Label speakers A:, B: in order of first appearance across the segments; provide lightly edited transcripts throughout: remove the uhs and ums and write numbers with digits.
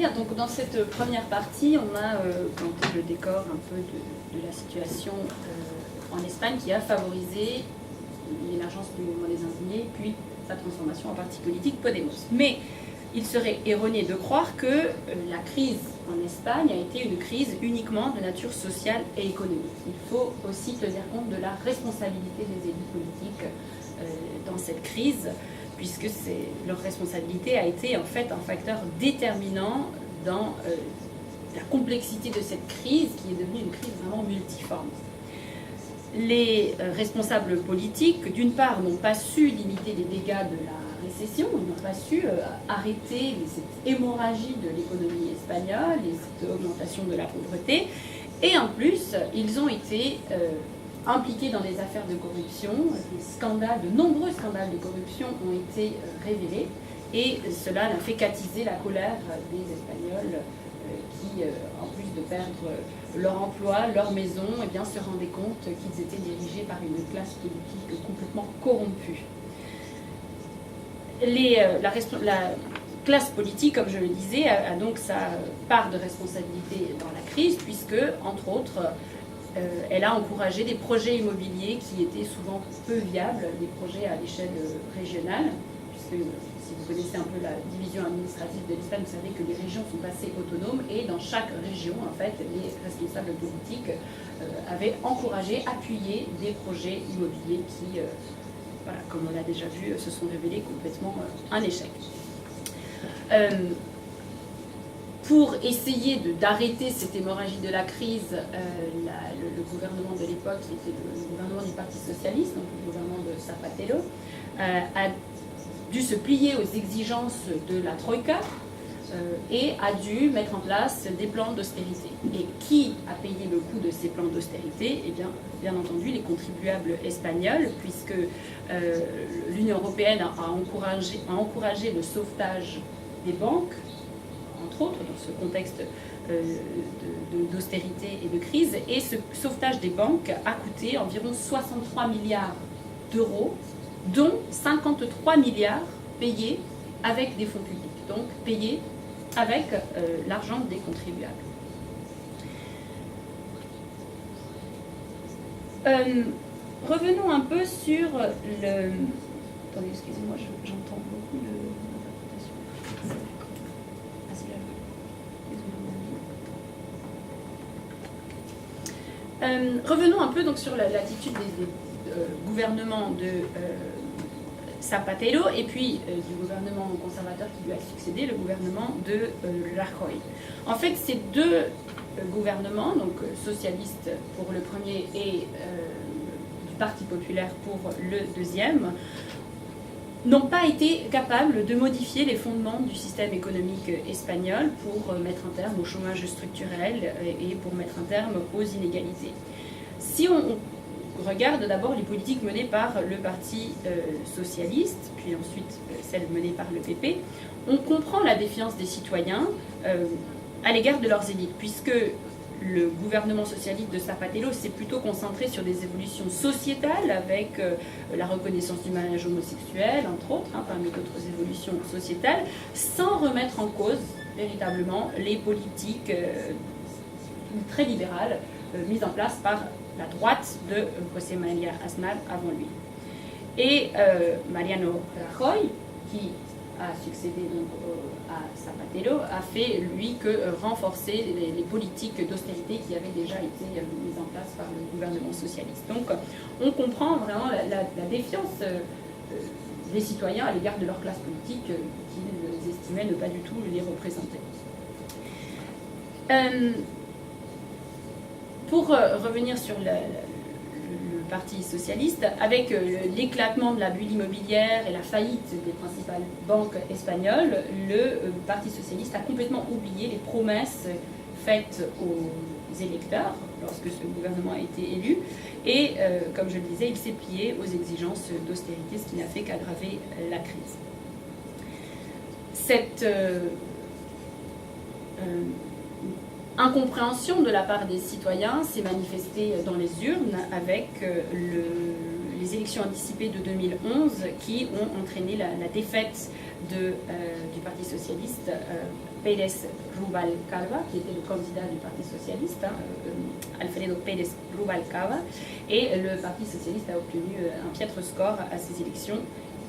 A: Bien, donc dans cette première partie, on a planté le décor un peu de la situation en Espagne qui a favorisé l'émergence du mouvement des indignés, puis sa transformation en parti politique Podemos. Mais il serait erroné de croire que la crise en Espagne a été une crise uniquement de nature sociale et économique. Il faut aussi tenir compte de la responsabilité des élites politiques dans cette crise, puisque leur responsabilité a été en fait un facteur déterminant dans la complexité de cette crise, qui est devenue une crise vraiment multiforme. Les responsables politiques, d'une part, n'ont pas su limiter les dégâts de la récession, ils n'ont pas su arrêter cette hémorragie de l'économie espagnole et cette augmentation de la pauvreté, et en plus, ils ont été impliqués dans des affaires de corruption, de nombreux scandales de corruption ont été révélés, et cela n'a fait qu'attiser la colère des Espagnols qui, en plus de perdre leur emploi, leur maison, eh bien, se rendaient compte qu'ils étaient dirigés par une classe politique complètement corrompue. La classe politique, comme je le disais, a donc sa part de responsabilité dans la crise, puisque, entre autres, elle a encouragé des projets immobiliers qui étaient souvent peu viables, des projets à l'échelle régionale, puisque si vous connaissez un peu la division administrative de l'Espagne, vous savez que les régions sont passées autonomes, et dans chaque région, en fait, les responsables politiques avaient encouragé, appuyé des projets immobiliers qui, voilà, comme on l'a déjà vu, se sont révélés complètement un échec. Pour essayer d'arrêter cette hémorragie de la crise, le gouvernement de l'époque, qui était le gouvernement du Parti socialiste, donc le gouvernement de Zapatero, a dû se plier aux exigences de la Troïka et a dû mettre en place des plans d'austérité. Et qui a payé le coût de ces plans d'austérité? Eh bien entendu, les contribuables espagnols, puisque l'Union européenne a encouragé le sauvetage des banques, entre autres, dans ce contexte d'austérité et de crise. Et ce sauvetage des banques a coûté environ 63 milliards d'euros, dont 53 milliards payés avec des fonds publics, donc payés avec l'argent des contribuables. Revenons un peu sur le... Attendez, excusez-moi, j'entends beaucoup de... Revenons un peu donc sur l'attitude des gouvernements de Zapatero et puis du gouvernement conservateur qui lui a succédé, le gouvernement de Rajoy. En fait, ces deux gouvernements, donc socialistes pour le premier et du Parti populaire pour le deuxième, n'ont pas été capables de modifier les fondements du système économique espagnol pour mettre un terme au chômage structurel et pour mettre un terme aux inégalités. Si on regarde d'abord les politiques menées par le Parti socialiste, puis ensuite celles menées par le PP, on comprend la défiance des citoyens à l'égard de leurs élites, puisque le gouvernement socialiste de Zapatero s'est plutôt concentré sur des évolutions sociétales avec la reconnaissance du mariage homosexuel, entre autres, parmi d'autres évolutions sociétales, sans remettre en cause véritablement les politiques très libérales mises en place par la droite de José María Aznar avant lui. Et Mariano Rajoy, qui a succédé donc à Zapatero, a fait, lui, que renforcer les politiques d'austérité qui avaient déjà été mises en place par le gouvernement socialiste. Donc on comprend vraiment la défiance des citoyens à l'égard de leur classe politique qu'ils estimaient ne pas du tout les représenter. Pour revenir sur le Parti socialiste, avec l'éclatement de la bulle immobilière et la faillite des principales banques espagnoles, le Parti socialiste a complètement oublié les promesses faites aux électeurs lorsque ce gouvernement a été élu et, comme je le disais, il s'est plié aux exigences d'austérité, ce qui n'a fait qu'aggraver la crise. Cette incompréhension de la part des citoyens s'est manifestée dans les urnes avec les élections anticipées de 2011 qui ont entraîné la défaite du Parti socialiste, Pérez Rubalcaba, qui était le candidat du Parti socialiste, Alfredo Pérez Rubalcaba, et le Parti socialiste a obtenu un piètre score à ces élections,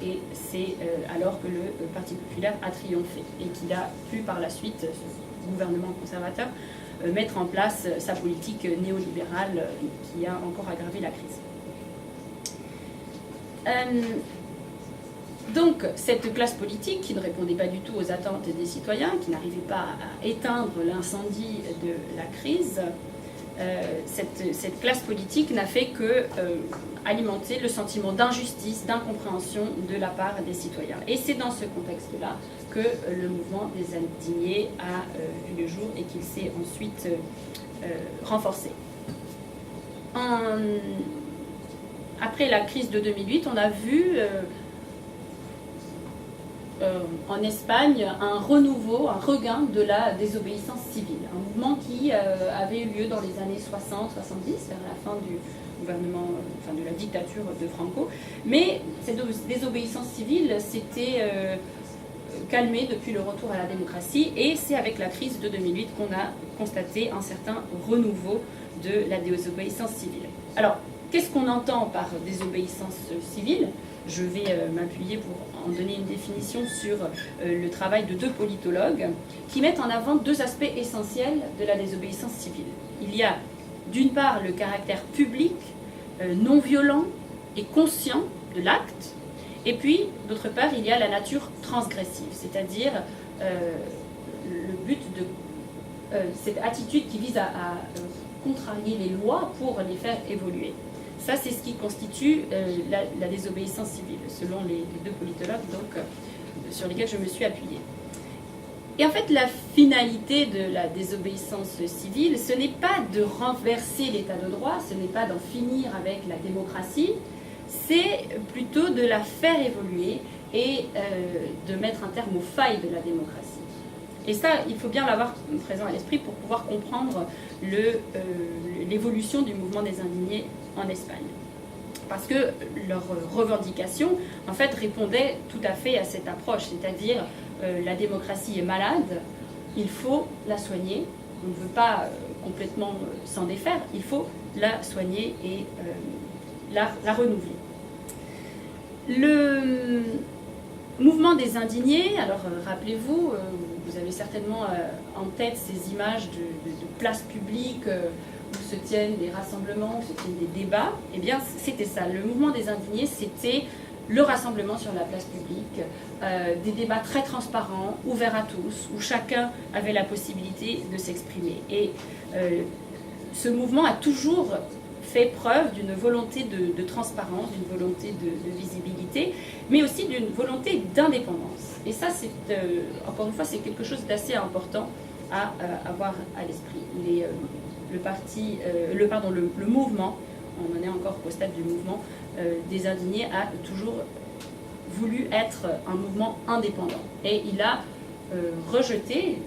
A: et c'est alors que le Parti populaire a triomphé, et qu'il a pu par la suite, ce gouvernement conservateur, mettre en place sa politique néolibérale qui a encore aggravé la crise. Donc, cette classe politique qui ne répondait pas du tout aux attentes des citoyens, qui n'arrivait pas à éteindre l'incendie de la crise, cette classe politique n'a fait que alimenter le sentiment d'injustice, d'incompréhension de la part des citoyens. Et c'est dans ce contexte-là que le mouvement des indignés a vu le jour et qu'il s'est ensuite renforcé. Après la crise de 2008, on a vu en Espagne un renouveau, un regain de la désobéissance civile. Un mouvement qui avait eu lieu dans les années 60-70, vers la fin du gouvernement, enfin de la dictature de Franco. Mais cette désobéissance civile s'était calmée depuis le retour à la démocratie, et c'est avec la crise de 2008 qu'on a constaté un certain renouveau de la désobéissance civile. Alors, qu'est-ce qu'on entend par désobéissance civile ? Je vais m'appuyer pour en donner une définition sur le travail de 2 politologues qui mettent en avant 2 aspects essentiels de la désobéissance civile. Il y a d'une part le caractère public, non violent et conscient de l'acte, et puis d'autre part il y a la nature transgressive, c'est-à-dire le but de cette attitude qui vise à contrarier les lois pour les faire évoluer. Ça, c'est ce qui constitue la désobéissance civile, selon les 2 politologues donc, sur lesquels je me suis appuyée. Et en fait, la finalité de la désobéissance civile, ce n'est pas de renverser l'état de droit, ce n'est pas d'en finir avec la démocratie, c'est plutôt de la faire évoluer et de mettre un terme aux failles de la démocratie. Et ça, il faut bien l'avoir présent à l'esprit pour pouvoir comprendre l'évolution du mouvement des indignés en Espagne. Parce que leurs revendications, en fait, répondaient tout à fait à cette approche, c'est-à-dire la démocratie est malade, il faut la soigner, on ne veut pas complètement s'en défaire, il faut la soigner et la renouveler. Le mouvement des indignés, alors rappelez-vous, vous avez certainement en tête ces images de places publiques où se tiennent des rassemblements, où se tiennent des débats. Eh bien, c'était ça. Le mouvement des indignés, c'était le rassemblement sur la place publique, des débats très transparents, ouverts à tous, où chacun avait la possibilité de s'exprimer. Et ce mouvement a toujours fait preuve d'une volonté de transparence, d'une volonté de visibilité, mais aussi d'une volonté d'indépendance. Et ça, encore une fois, c'est quelque chose d'assez important à avoir à l'esprit. Le mouvement, on en est encore au stade du mouvement des indignés, a toujours voulu être un mouvement indépendant. Et il a rejeté,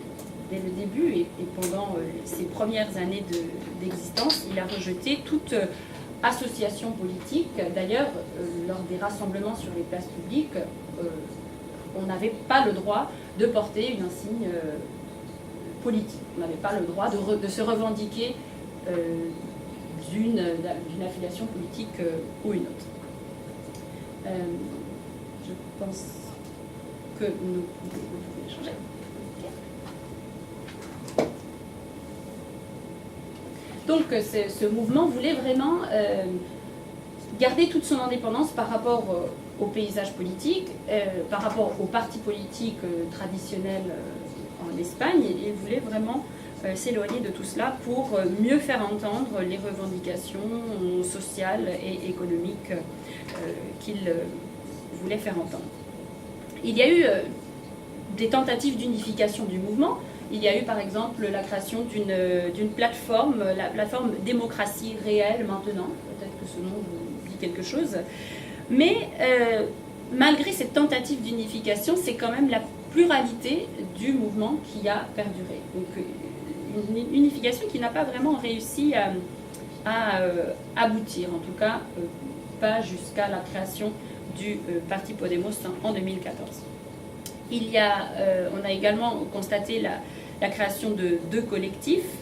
A: dès le début et pendant ses premières années d'existence, il a rejeté toute association politique. D'ailleurs, lors des rassemblements sur les places publiques, on n'avait pas le droit de porter une insigne politique. On n'avait pas le droit de se revendiquer d'une affiliation politique ou une autre. Je pense que nous pouvons échanger. Donc ce mouvement voulait vraiment garder toute son indépendance par rapport au paysage politique, par rapport aux partis politiques traditionnels en Espagne, et il voulait vraiment s'éloigner de tout cela pour mieux faire entendre les revendications sociales et économiques qu'il voulait faire entendre. Il y a eu des tentatives d'unification du mouvement. Il y a eu par exemple la création d'une plateforme, la plateforme Démocratie réelle maintenant, peut-être que ce nom vous dit quelque chose, mais malgré cette tentative d'unification, c'est quand même la pluralité du mouvement qui a perduré. Donc une unification qui n'a pas vraiment réussi à aboutir, en tout cas pas jusqu'à la création du parti Podemos en 2014. On a également constaté la création de deux collectifs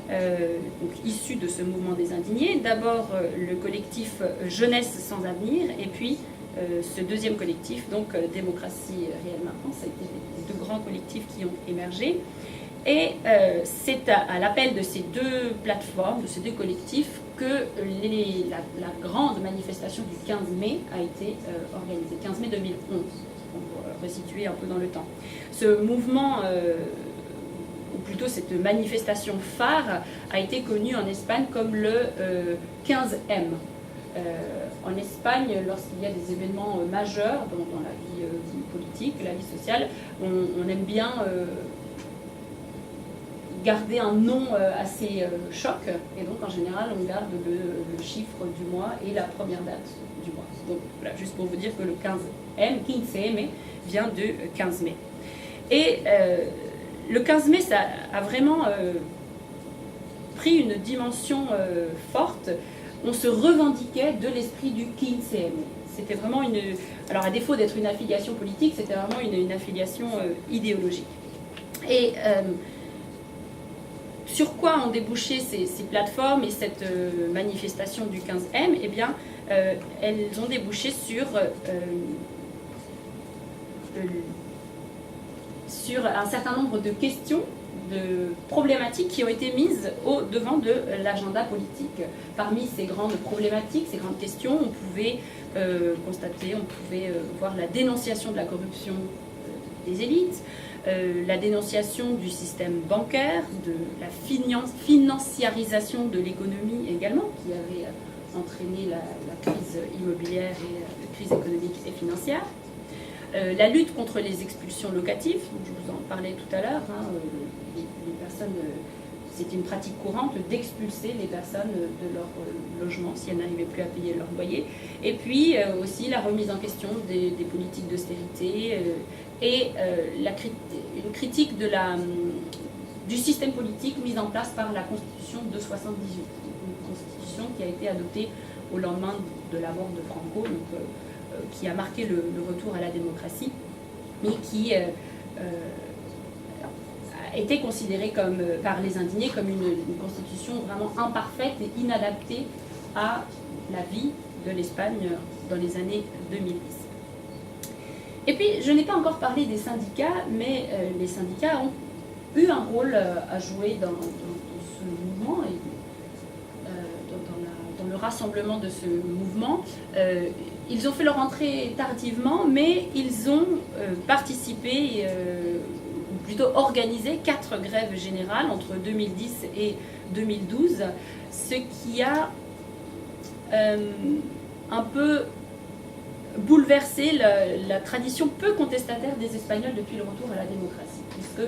A: donc, issus de ce mouvement des indignés. D'abord le collectif Jeunesse sans avenir et puis ce deuxième collectif, donc Démocratie réelle maintenant. Ça a été les deux grands collectifs qui ont émergé. Et c'est à l'appel de ces deux plateformes, de ces deux collectifs, que la grande manifestation du 15 mai a été organisée, 15 mai 2011, pour resituer un peu dans le temps. Ce mouvement, ou plutôt cette manifestation phare, a été connue en Espagne comme le 15M. En Espagne, lorsqu'il y a des événements majeurs dans la vie politique, la vie sociale, on aime bien garder un nom assez choc, et donc en général on garde le chiffre du mois et la première date du mois. Donc voilà, juste pour vous dire que le 15M vient de 15 mai. Et le 15 mai, ça a vraiment pris une dimension forte. On se revendiquait de l'esprit du 15M. C'était vraiment alors à défaut d'être une affiliation politique, c'était vraiment une affiliation idéologique. Et sur quoi ont débouché ces plateformes et cette manifestation du 15M? Eh bien, elles ont débouché sur un certain nombre de questions, de problématiques qui ont été mises au devant de l'agenda politique. Parmi ces grandes problématiques, ces grandes questions, on pouvait constater, on pouvait voir la dénonciation de la corruption des élites, la dénonciation du système bancaire, de la financiarisation de l'économie également, qui avait entraîné la crise immobilière et la crise économique et financière. La lutte contre les expulsions locatives, dont je vous en parlais tout à l'heure, les personnes, c'était une pratique courante d'expulser les personnes de leur logement si elles n'arrivaient plus à payer leur loyer. Et puis aussi la remise en question des politiques d'austérité et une critique du système politique mis en place par la Constitution de 78. Une constitution qui a été adoptée au lendemain de la mort de Franco, donc, qui a marqué le retour à la démocratie, mais qui a été considérée par les indignés comme une constitution vraiment imparfaite et inadaptée à la vie de l'Espagne dans les années 2010. Et puis, je n'ai pas encore parlé des syndicats, mais les syndicats ont eu un rôle à jouer dans ce mouvement et dans le rassemblement de ce mouvement. Ils ont fait leur entrée tardivement, mais ils ont participé, ou plutôt organisé 4 grèves générales entre 2010 et 2012, ce qui a un peu bouleversé la tradition peu contestataire des Espagnols depuis le retour à la démocratie, puisque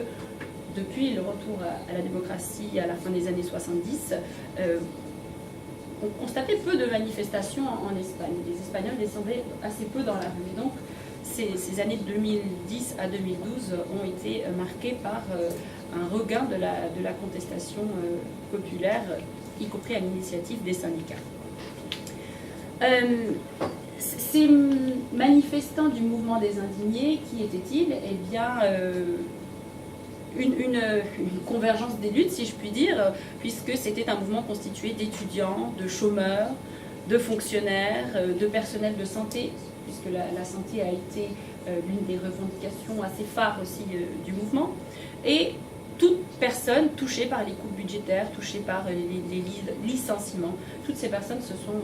A: depuis le retour à la démocratie à la fin des années 70, on constatait peu de manifestations en Espagne. Les Espagnols descendaient assez peu dans la rue. Et donc, ces années 2010 à 2012 ont été marquées par un regain de la contestation populaire, y compris à l'initiative des syndicats. Ces manifestants du mouvement des indignés, qui étaient-ils? Eh bien, une convergence des luttes, si je puis dire, puisque c'était un mouvement constitué d'étudiants, de chômeurs, de fonctionnaires, de personnel de santé, puisque la santé a été l'une des revendications assez phares aussi du mouvement, et toute personne touchée par les coupes budgétaires, touchée par les licenciements, toutes ces personnes se sont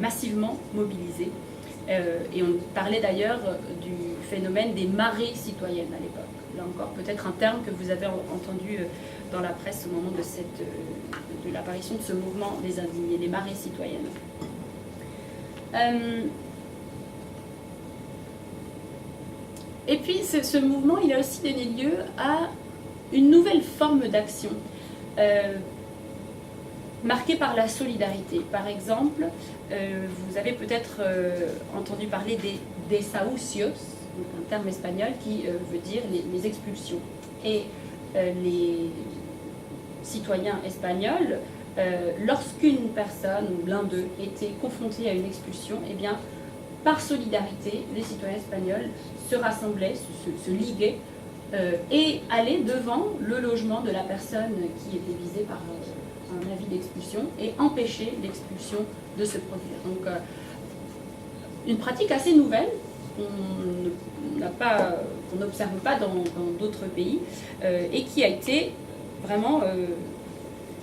A: massivement mobilisées. Et on parlait d'ailleurs du phénomène des marées citoyennes à l'époque. Là encore, peut-être un terme que vous avez entendu dans la presse au moment de l'apparition de ce mouvement des indignés, les marées citoyennes. Et puis ce mouvement, il a aussi donné lieu à une nouvelle forme d'action, marquée par la solidarité. Par exemple, vous avez peut-être entendu parler des desahucios, un terme espagnol qui veut dire les expulsions. Et les citoyens espagnols lorsqu'une personne ou l'un d'eux était confronté à une expulsion, eh bien, par solidarité, les citoyens espagnols se rassemblaient, se liguaient et allaient devant le logement de la personne qui était visée par un avis d'expulsion et empêcher l'expulsion de se produire. Donc, une pratique assez nouvelle qu'on n'observe pas dans d'autres pays et qui a été vraiment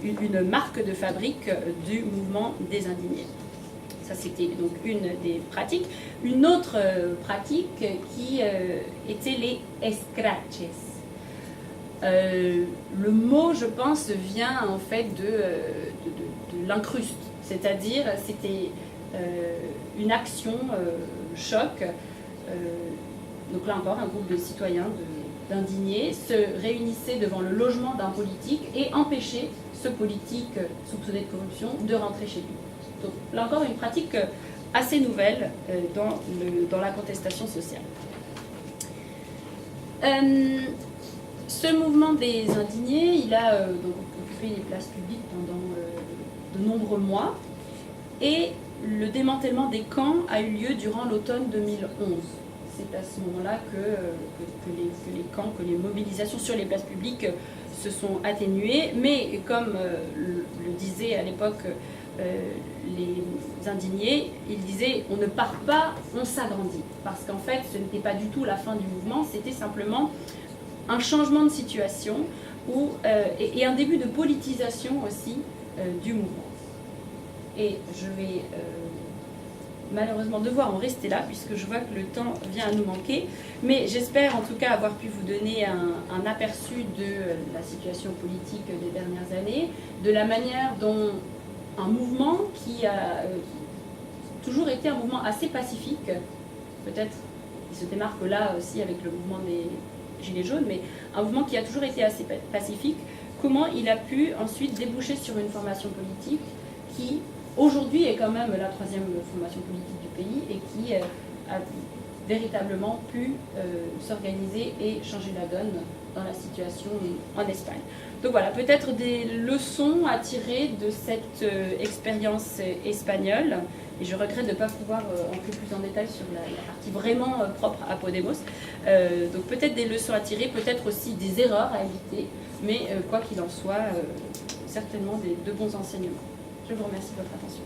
A: une marque de fabrique du mouvement des indignés. Ça, c'était donc une des pratiques. Une autre pratique qui était les escraches. Le mot, je pense, vient en fait de l'incruste, c'est-à-dire c'était une action choc. Donc là encore, un groupe de citoyens d'indignés se réunissaient devant le logement d'un politique et empêchaient ce politique soupçonné de corruption de rentrer chez lui. Donc là encore, une pratique assez nouvelle dans la contestation sociale. Ce mouvement des indignés, il a donc occupé les places publiques pendant de nombreux mois et le démantèlement des camps a eu lieu durant l'automne 2011. C'est à ce moment-là que les mobilisations sur les places publiques se sont atténuées, mais comme le disaient à l'époque les indignés, ils disaient on ne part pas, on s'agrandit. Parce qu'en fait, ce n'était pas du tout la fin du mouvement, c'était simplement un changement de situation et un début de politisation aussi du mouvement. Et je vais malheureusement devoir en rester là, puisque je vois que le temps vient à nous manquer. Mais j'espère en tout cas avoir pu vous donner un aperçu de la situation politique des dernières années, de la manière dont un mouvement qui a toujours été un mouvement assez pacifique, peut-être il se démarque là aussi avec le mouvement des Gilets jaunes, mais un mouvement qui a toujours été assez pacifique, comment il a pu ensuite déboucher sur une formation politique qui aujourd'hui est quand même la troisième formation politique du pays et qui a véritablement pu s'organiser et changer la donne dans la situation en Espagne. Donc voilà, peut-être des leçons à tirer de cette expérience espagnole. Et je regrette de ne pas pouvoir entrer plus en détail sur la partie vraiment propre à Podemos. Donc peut-être des leçons à tirer, peut-être aussi des erreurs à éviter, mais quoi qu'il en soit, certainement de bons enseignements. Je vous remercie de votre attention.